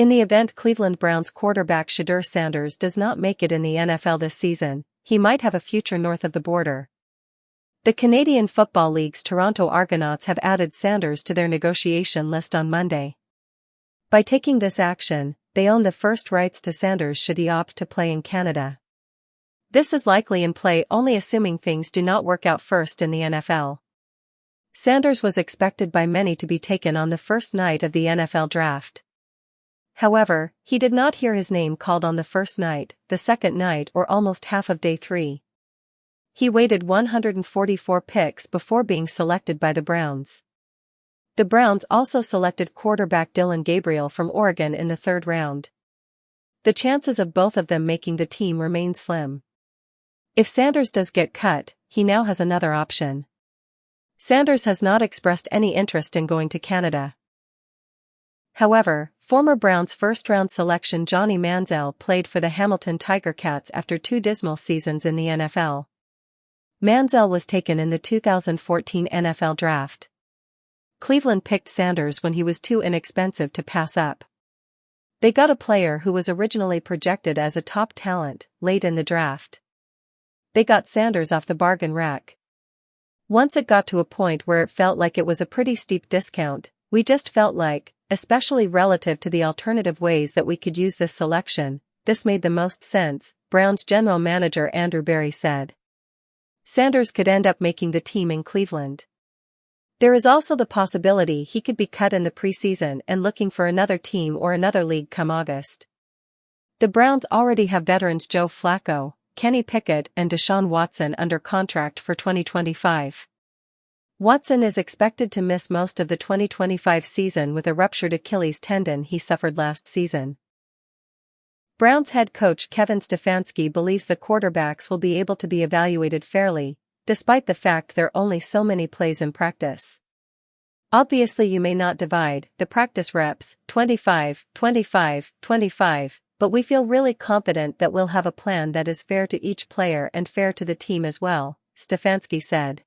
In the event Cleveland Browns quarterback Shedeur Sanders does not make it in the NFL this season, he might have a future north of the border. The Canadian Football League's Toronto Argonauts have added Sanders to their negotiation list on Monday. By taking this action, they own the first rights to Sanders should he opt to play in Canada. This is likely in play only assuming things do not work out first in the NFL. Sanders was expected by many to be taken on the first night of the NFL draft. However, he did not hear his name called on the first night, the second night, or almost half of day 3. He waited 144 picks before being selected by the Browns. The Browns also selected quarterback Dillon Gabriel from Oregon in the 3rd round. The chances of both of them making the team remain slim. If Sanders does get cut, he now has another option. Sanders has not expressed any interest in going to Canada. However, former Browns first-round selection Johnny Manziel played for the Hamilton Tiger Cats after 2 dismal seasons in the NFL. Manziel was taken in the 2014 NFL Draft. Cleveland picked Sanders when he was too inexpensive to pass up. They got a player who was originally projected as a top talent late in the draft. They got Sanders off the bargain rack. Once it got to a point where it felt like it was a pretty steep discount, we just felt like, especially relative to the alternative ways that we could use this selection, this made the most sense, Browns general manager Andrew Berry said. Sanders could end up making the team in Cleveland. There is also the possibility he could be cut in the preseason and looking for another team or another league come August. The Browns already have veterans Joe Flacco, Kenny Pickett and Deshaun Watson under contract for 2025. Watson is expected to miss most of the 2025 season with a ruptured Achilles tendon he suffered last season. Browns head coach Kevin Stefanski believes the quarterbacks will be able to be evaluated fairly, despite the fact there are only so many plays in practice. Obviously you may not divide the practice reps, 25, 25, 25, but we feel really confident that we'll have a plan that is fair to each player and fair to the team as well, Stefanski said.